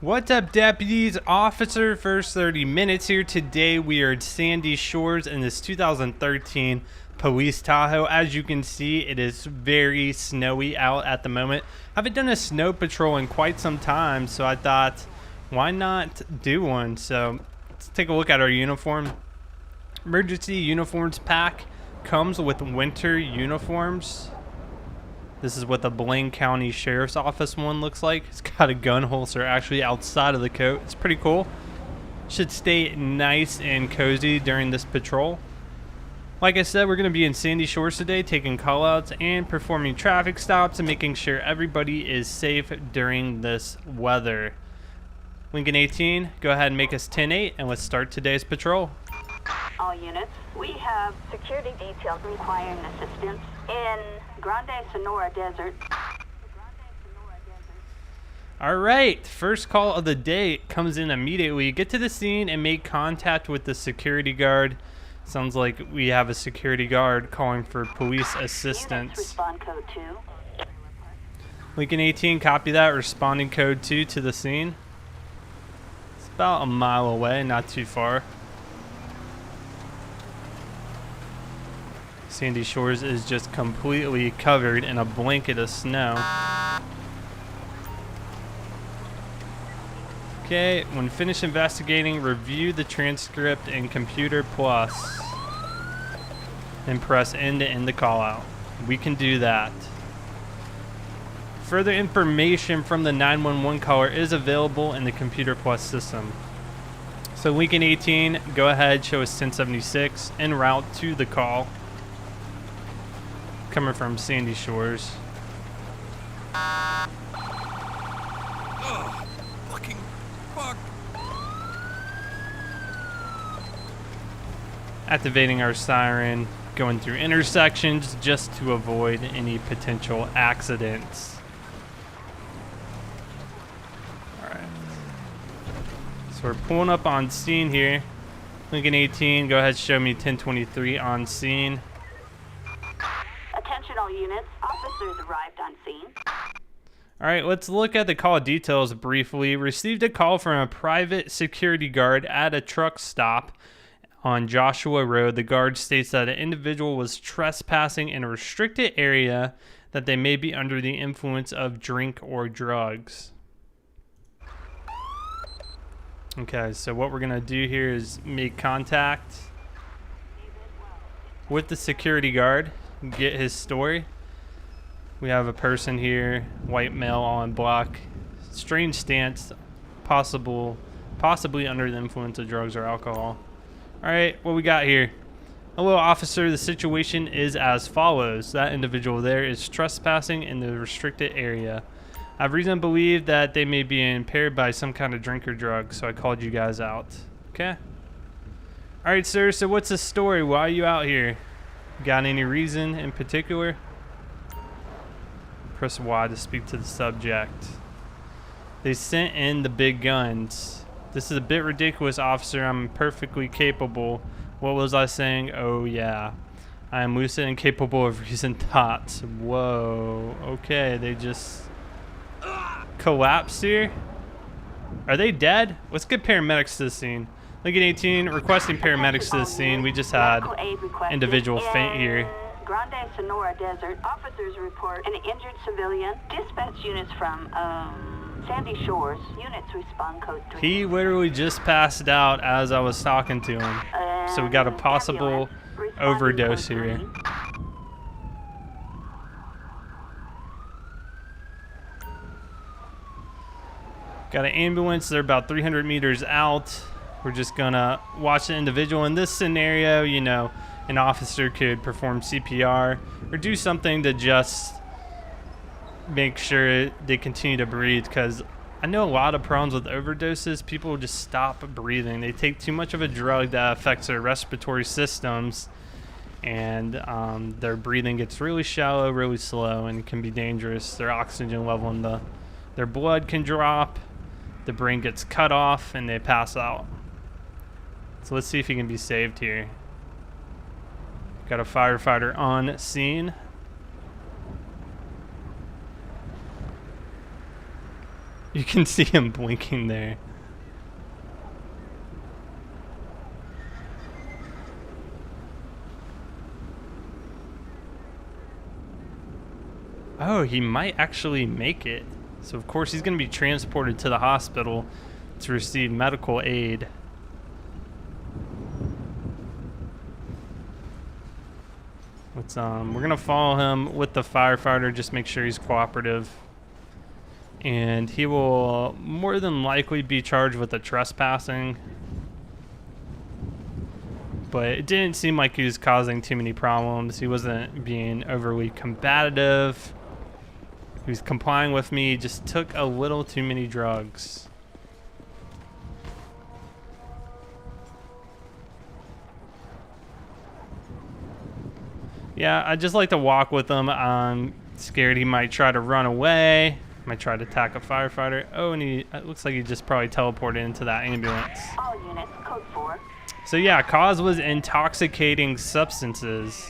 What's up, deputies? Officer, first 30 minutes here. Today we are at Sandy Shores in this 2013 Police Tahoe. As you can see, it is very snowy out at the moment. I haven't done a snow patrol in quite some time, so I thought, why not do one? So let's take a look at our uniform. Emergency uniforms pack comes with winter uniforms. This is what the Blaine County Sheriff's Office one looks like. It's got a gun holster actually outside of the coat. It's pretty cool. Should stay nice and cozy during this patrol. Like I said, we're going to be in Sandy Shores today, taking callouts and performing traffic stops and making sure everybody is safe during this weather. Lincoln 18, go ahead and make us 10-8 and let's start today's patrol. All units, we have security details requiring assistance in Grande Sonora Desert. All right, first call of the day comes in immediately. Get to the scene and make contact with the security guard. Sounds like we have a security guard calling for police assistance. Units respond code 2. Lincoln 18, copy that. Responding code 2 to the scene. It's about a mile away, not too far. Sandy Shores is just completely covered in a blanket of snow. Okay, when finished investigating, review the transcript in Computer Plus and press end to end the call out. We can do that. Further information from the 911 caller is available in the Computer Plus system. So Lincoln 18, go ahead, show us 1076 en route to the call. Coming from Sandy Shores. Oh, fucking fuck. Activating our siren, going through intersections just to avoid any potential accidents. Alright. So we're pulling up on scene here. Lincoln 18, go ahead, show me 1023 on scene. Attention all units, officers arrived on scene. Alright, let's look at the call details briefly. Received a call from a private security guard at a truck stop on Joshua Road. The guard states that an individual was trespassing in a restricted area, that they may be under the influence of drink or drugs. Okay, so what we're going to do here is make contact with the security guard. Get his story. We have a person here, white male, all in black, strange stance, possibly under the influence of drugs or alcohol. All right, what we got here? Hello, officer. The situation is as follows. That individual there is trespassing in the restricted area. I have reason to believe that they may be impaired by some kind of drink or drug, so I called you guys out. Okay. All right, sir. So what's the story? Why are you out here? Got any reason in particular? Press Y to speak to the subject. They sent in the big guns. This is a bit ridiculous, officer. I'm perfectly capable. What was I saying? Oh, yeah. I am lucid and capable of reasoned thoughts. Whoa. Okay, they just collapsed here. Are they dead? Let's get paramedics to the scene. Lincoln 18, requesting paramedics to the scene. We just had individual faint here. Grande Sonora Desert, officers report an injured civilian. Dispatch units from Sandy Shores. Units respond code 3. He literally just passed out as I was talking to him. So we got a possible overdose here. Got an ambulance. They're about 300 meters out. We're just gonna watch the individual. In this scenario, you know, an officer could perform CPR or do something to just make sure they continue to breathe, because I know a lot of problems with overdoses. People just stop breathing. They take too much of a drug that affects their respiratory systems, and their breathing gets really shallow, really slow, and can be dangerous. Their oxygen level in their blood can drop, the brain gets cut off, and they pass out. So let's see if he can be saved here. Got a firefighter on scene. You can see him blinking there. Oh, he might actually make it. So of course he's going to be transported to the hospital to receive medical aid. We're going to follow him with the firefighter, just make sure he's cooperative. And he will more than likely be charged with a trespassing. But it didn't seem like he was causing too many problems. He wasn't being overly combative. He was complying with me. He just took a little too many drugs. Yeah, I just like to walk with him. I'm scared he might try to run away. Might try to attack a firefighter. Oh, and it looks like he just probably teleported into that ambulance. All units, code 4. So yeah, cause was intoxicating substances.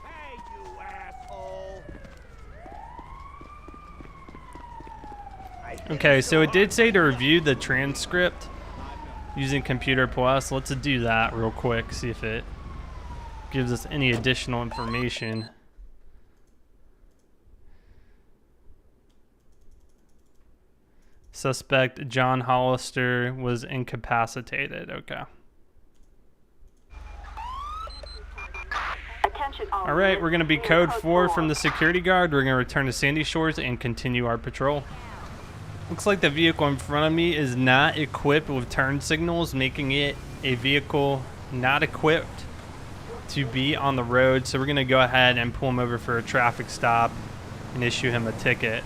Hey, you asshole! Okay, so it did say to review the transcript using Computer Plus. Let's do that real quick, see if it gives us any additional information. Suspect John Hollister was incapacitated. Okay. All right, we're going to be code 4 from the security guard. We're going to return to Sandy Shores and continue our patrol. Looks like the vehicle in front of me is not equipped with turn signals, making it a vehicle not equipped to be on the road. So we're going to go ahead and pull him over for a traffic stop and issue him a ticket.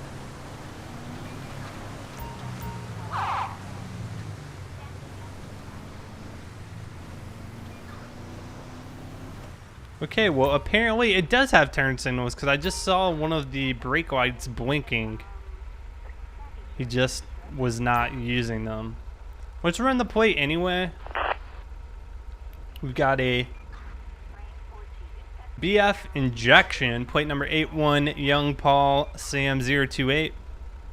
Okay, well apparently it does have turn signals because I just saw one of the brake lights blinking. He just was not using them. Let's run the plate anyway. We've got a BF injection, plate number 81, Young Paul Sam 028.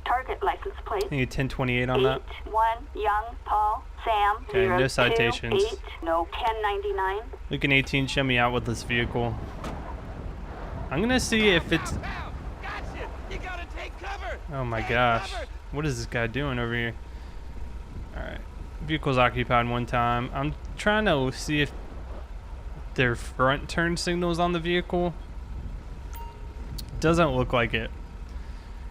Target license plate. I need 1028 on that. 81 Young Paul Sam. Okay, no 028, citations. no 1099. Lincoln 18, show me out with this vehicle. I'm gonna see if it's. Gotcha! You gotta take cover! Oh my Take gosh. cover. What is this guy doing over here? Alright. Vehicle's occupied one time. I'm trying to see if their front turn signals on the vehicle. Doesn't look like it.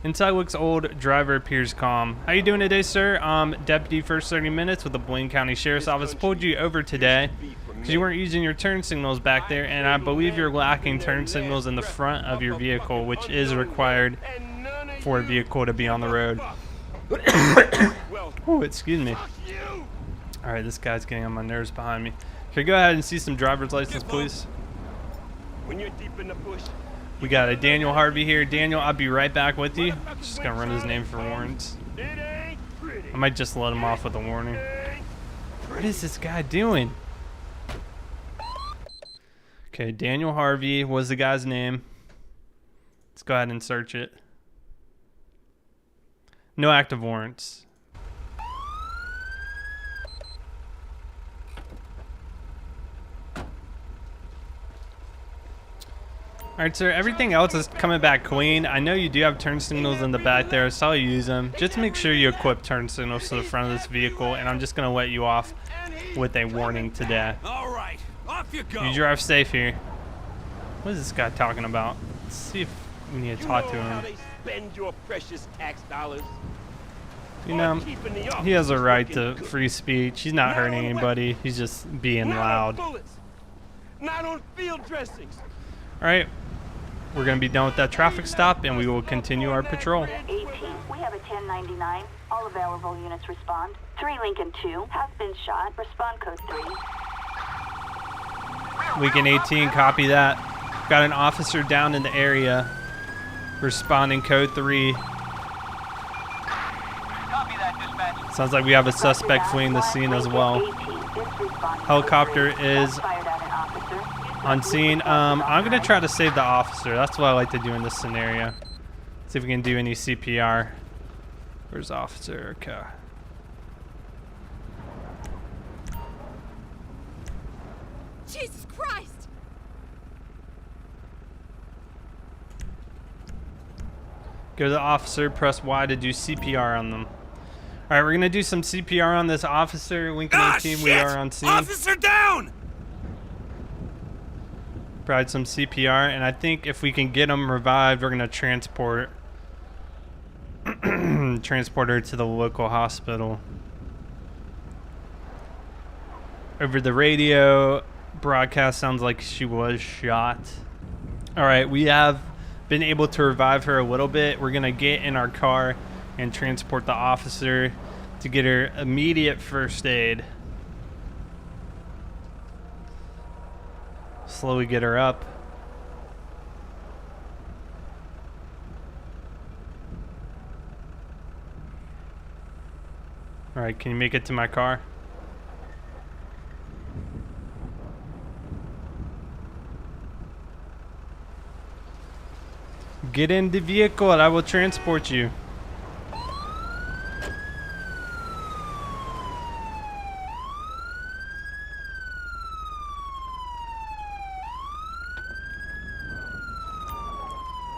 Inside looks old. Driver appears calm. How you doing today, sir? Deputy First 30 Minutes with the Blaine County Sheriff's Office pulled you over today because you weren't using your turn signals back there, and I believe you're lacking turn signals in the front of your vehicle, which is required for a vehicle to be on the road. Oh, excuse me. All right, this guy's getting on my nerves behind me. Can I go ahead and see some driver's license, please? When you're deep in the bush, We got a Daniel Harvey here. Daniel, I'll be right back with you. Just gonna run his name for warrants. it ain't pretty. I might just let him off with a warning. What is this guy doing? Okay, Daniel Harvey was the guy's name. Let's go ahead and search it. No active warrants. Alright, sir, everything else is coming back clean. I know you do have turn signals in the back there. I saw you use them. Just make sure you equip turn signals to the front of this vehicle, and I'm just going to let you off with a warning today. All right, off you go. You drive safe here. What is this guy talking about? Let's see if we need to talk to How him. they spend your precious tax dollars. You know, Keeping the he has a officers right to looking good. free speech. He's not hurting anybody. He's just being Not loud. on bullets, not on field dressings. Alright, we're going to be done with that traffic stop, and we will continue our patrol. 18, we have a 1099. All available units respond. 3 Lincoln 2 has been shot. Respond code 3. Lincoln 18, copy that. Got an officer down in the area. Responding code 3. Sounds like we have a suspect fleeing the scene as well. Helicopter is on scene. I'm going to try to save the officer. That's what I like to do in this scenario. See if we can do any CPR. Where's officer? Okay. Jesus Christ! Go to the officer, press Y to do CPR on them. All right, we're gonna do some CPR on this officer. Lincoln 18, shit! we are on scene. Officer down! Provide some CPR, and I think if we can get him revived, we're gonna transport her to the local hospital. Over the radio, broadcast sounds like she was shot. All right, we have been able to revive her a little bit. We're gonna get in our car and transport the officer to get her immediate first aid. Slowly get her up. All right, can you make it to my car? Get in the vehicle and I will transport you.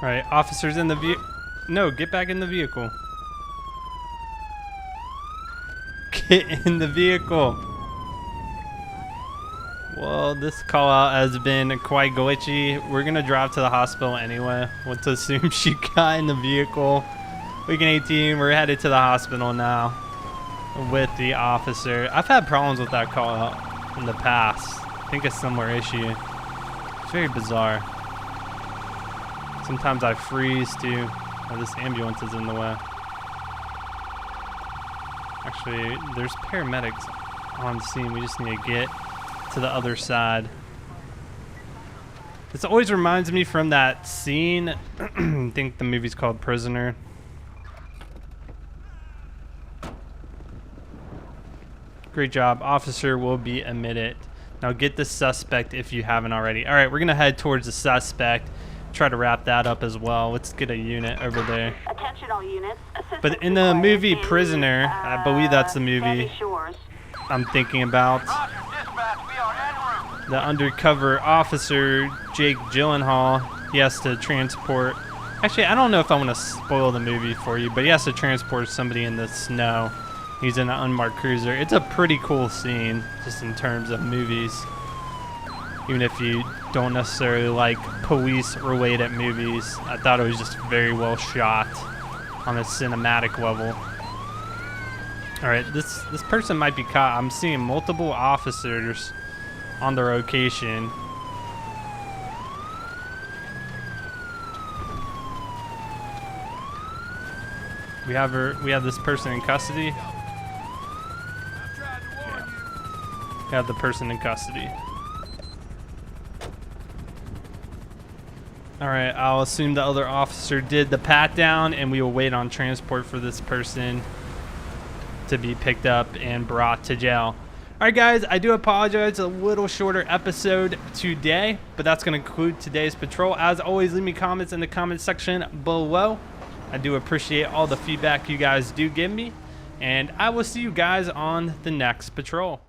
All right, officers in the vehicle. No, get back in the vehicle. Get in the vehicle. Well, this call out has been quite glitchy. We're gonna drive to the hospital anyway. Let's assume she got in the vehicle. Lincoln 18, we're headed to the hospital now with the officer. I've had problems with that call out in the past. I think a similar issue. It's very bizarre. Sometimes I freeze too. Oh, this ambulance is in the way. Actually, there's paramedics on scene. We just need to get to the other side. This always reminds me from that scene. I think the movie's called Prisoner. Great job. Officer will be admitted. Now get the suspect if you haven't already. All right, we're gonna head towards the suspect. Try to wrap that up as well. Let's get a unit over there. Attention all units. But in the movie Prisoner, I believe that's the movie I'm thinking about. The undercover officer, Jake Gyllenhaal, he has to transport. Actually, I don't know if I want to spoil the movie for you, but he has to transport somebody in the snow. He's in an unmarked cruiser. It's a pretty cool scene, just in terms of movies. Even if you don't necessarily like police-related movies, I thought it was just very well shot on a cinematic level. All right, this person might be caught. I'm seeing multiple officers on the location. We have this person in custody. Yeah. We have the person in custody. All right, I'll assume the other officer did the pat down, and we will wait on transport for this person to be picked up and brought to jail. All right, guys, I do apologize. A little shorter episode today, but that's going to conclude today's patrol. As always, leave me comments in the comment section below. I do appreciate all the feedback you guys do give me, and I will see you guys on the next patrol.